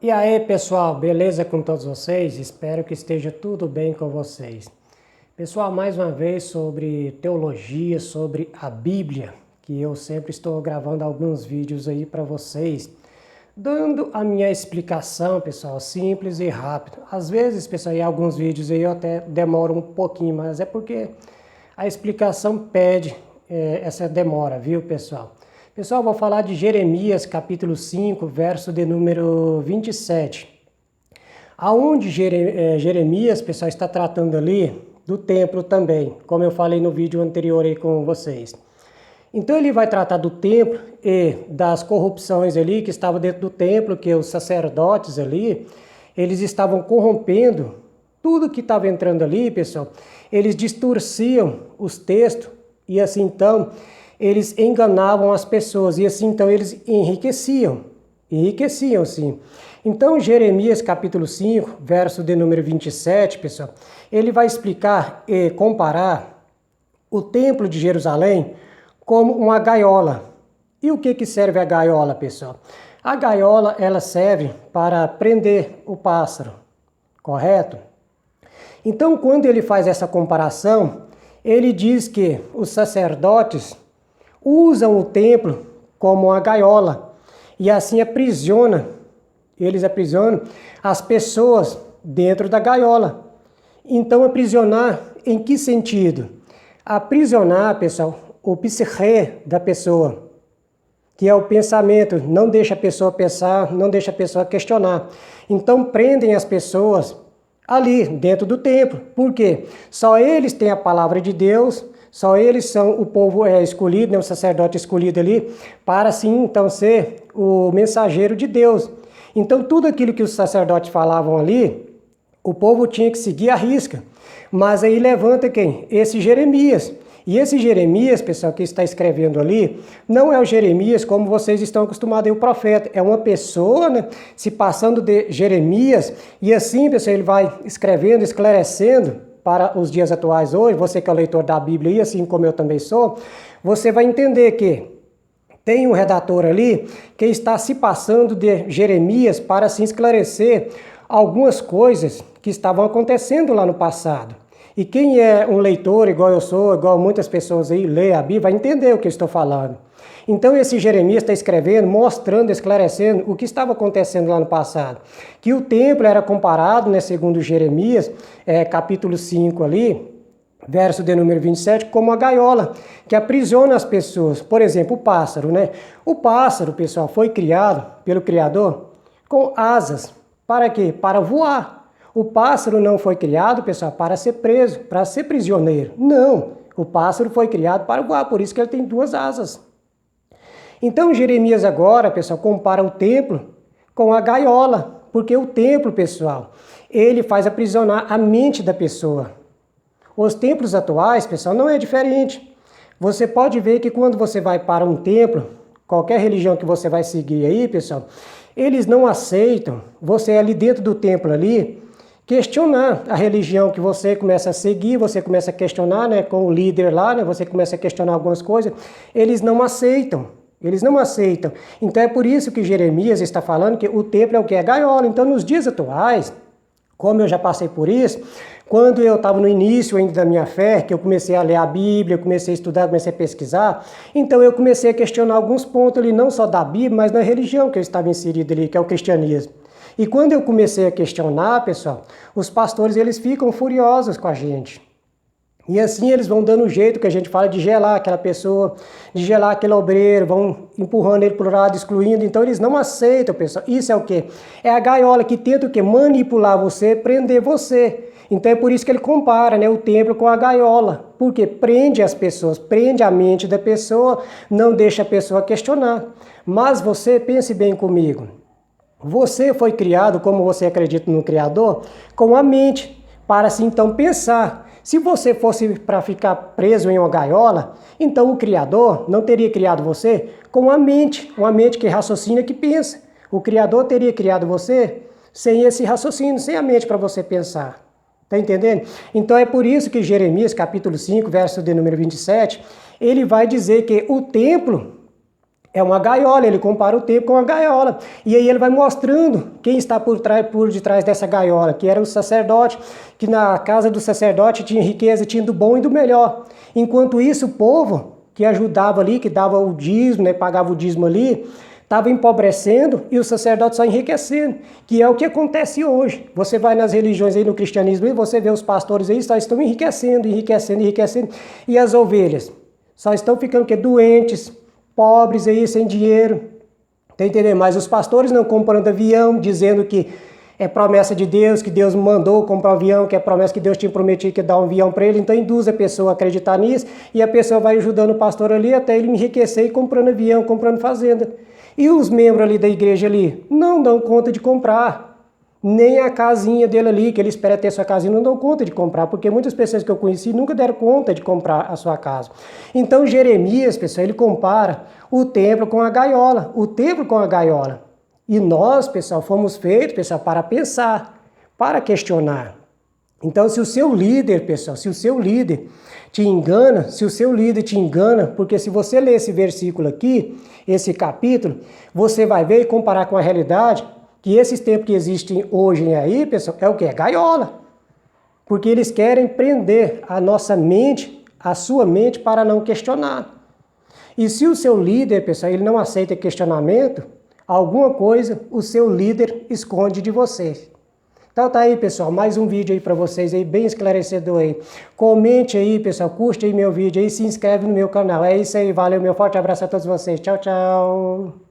E aí, pessoal, beleza com todos vocês? Espero que esteja tudo bem com vocês. Pessoal, mais uma vez sobre teologia, sobre a Bíblia, que eu sempre estou gravando alguns vídeos aí para vocês, dando a minha explicação, pessoal, simples e rápido. Às vezes, pessoal, em alguns vídeos aí eu até demoro um pouquinho, mas é porque a explicação pede essa demora, viu, pessoal? Pessoal, vou falar de Jeremias, capítulo 5, verso de número 27. Aonde Jeremias, pessoal, está tratando ali do templo também, como eu falei no vídeo anterior aí com vocês. Então ele vai tratar do templo e das corrupções ali que estavam dentro do templo, que os sacerdotes ali, eles estavam corrompendo tudo que estava entrando ali, pessoal. Eles distorciam os textos e assim então eles enganavam as pessoas e assim então eles enriqueciam sim. Então Jeremias capítulo 5, verso de número 27, pessoal, ele vai explicar e comparar o templo de Jerusalém como uma gaiola. E o que serve a gaiola, pessoal? A gaiola ela serve para prender o pássaro, correto? Então quando ele faz essa comparação, ele diz que os sacerdotes usam o templo como uma gaiola e assim eles aprisionam as pessoas dentro da gaiola. Então aprisionar em que sentido? Aprisionar, pessoal, o psique da pessoa, que é o pensamento, não deixa a pessoa pensar, não deixa a pessoa questionar. Então prendem as pessoas ali dentro do templo. Por quê? Só eles têm a palavra de Deus, só eles são o povo escolhido, né, o sacerdote escolhido ali, para assim então ser o mensageiro de Deus. Então tudo aquilo que os sacerdotes falavam ali, o povo tinha que seguir à risca. Mas aí levanta quem? Esse Jeremias. E esse Jeremias, pessoal, que está escrevendo ali, não é o Jeremias como vocês estão acostumados aí, o profeta. É uma pessoa, né, se passando de Jeremias. E assim, pessoal, ele vai escrevendo, esclarecendo para os dias atuais hoje. Você que é o leitor da Bíblia e assim como eu também sou, você vai entender que tem um redator ali que está se passando de Jeremias para assim esclarecer algumas coisas que estavam acontecendo lá no passado. E quem é um leitor, igual eu sou, igual muitas pessoas aí, lê a Bíblia, vai entender o que eu estou falando. Então esse Jeremias está escrevendo, mostrando, esclarecendo o que estava acontecendo lá no passado. Que o templo era comparado, né, segundo Jeremias, capítulo 5 ali, verso de número 27, como a gaiola, que aprisiona as pessoas. Por exemplo, o pássaro, né? O pássaro, pessoal, foi criado pelo Criador com asas. Para quê? Para voar. O pássaro não foi criado, pessoal, para ser preso, para ser prisioneiro. Não, o pássaro foi criado para voar, por isso que ele tem duas asas. Então Jeremias agora, pessoal, compara o templo com a gaiola, porque o templo, pessoal, ele faz aprisionar a mente da pessoa. Os templos atuais, pessoal, não é diferente. Você pode ver que quando você vai para um templo, qualquer religião que você vai seguir aí, pessoal, eles não aceitam você ali dentro do templo ali, questionar a religião que você começa a seguir, você começa a questionar, né, com o líder lá, né, você começa a questionar algumas coisas, eles não aceitam. Eles não aceitam. Então é por isso que Jeremias está falando que o templo é o que? É gaiola. Então nos dias atuais, como eu já passei por isso, quando eu estava no início ainda da minha fé, que eu comecei a ler a Bíblia, comecei a estudar, comecei a pesquisar, então eu comecei a questionar alguns pontos ali, não só da Bíblia, mas da religião que eu estava inserido ali, que é o cristianismo. E quando eu comecei a questionar, pessoal, os pastores eles ficam furiosos com a gente. E assim eles vão dando um jeito, que a gente fala, de gelar aquela pessoa, de gelar aquele obreiro, vão empurrando ele para o lado, excluindo. Então eles não aceitam, pessoal. Isso é o quê? É a gaiola que tenta o quê? Manipular você, prender você. Então é por isso que ele compara, né, o templo com a gaiola. Porque prende as pessoas, prende a mente da pessoa, não deixa a pessoa questionar. Mas você, pense bem comigo, você foi criado, como você acredita no Criador, com a mente, para assim então pensar. Se você fosse para ficar preso em uma gaiola, então o Criador não teria criado você com uma mente que raciocina, que pensa. O Criador teria criado você sem esse raciocínio, sem a mente para você pensar. Está entendendo? Então é por isso que Jeremias, capítulo 5, verso de número 27, ele vai dizer que o templo É uma gaiola, ele compara o templo com uma gaiola. E aí ele vai mostrando quem está por detrás dessa gaiola, que era o sacerdote, que na casa do sacerdote tinha riqueza, tinha do bom e do melhor. Enquanto isso, o povo que ajudava ali, que dava o dízimo, né, pagava o dízimo ali, estava empobrecendo e o sacerdote só enriquecendo, que é o que acontece hoje. Você vai nas religiões aí, no cristianismo, e você vê os pastores aí, só estão enriquecendo, enriquecendo, enriquecendo. E as ovelhas só estão ficando doentes, pobres aí, sem dinheiro. Tá entendendo? Mas os pastores não comprando avião, dizendo que é promessa de Deus, que Deus mandou comprar um avião, que é promessa que Deus tinha prometido que dar um avião para ele. Então induz a pessoa a acreditar nisso e a pessoa vai ajudando o pastor ali até ele enriquecer e comprando avião, comprando fazenda. E os membros ali da igreja ali não dão conta de comprar. Nem a casinha dele ali, que ele espera ter sua casinha, não dão conta de comprar, porque muitas pessoas que eu conheci nunca deram conta de comprar a sua casa. Então Jeremias, pessoal, ele compara o templo com a gaiola, o templo com a gaiola. E nós, pessoal, fomos feitos, pessoal, para pensar, para questionar. Então, se o seu líder, pessoal, se o seu líder te engana, porque se você ler esse versículo aqui, esse capítulo, você vai ver e comparar com a realidade, que esses tempos que existem hoje aí, pessoal, é o que? É gaiola. Porque eles querem prender a nossa mente, a sua mente, para não questionar. E se o seu líder, pessoal, ele não aceita questionamento, alguma coisa o seu líder esconde de vocês. Então tá aí, pessoal, mais um vídeo aí para vocês aí, bem esclarecedor aí. Comente aí, pessoal, curte aí meu vídeo aí, se inscreve no meu canal. É isso aí, valeu, meu forte abraço a todos vocês. Tchau, tchau.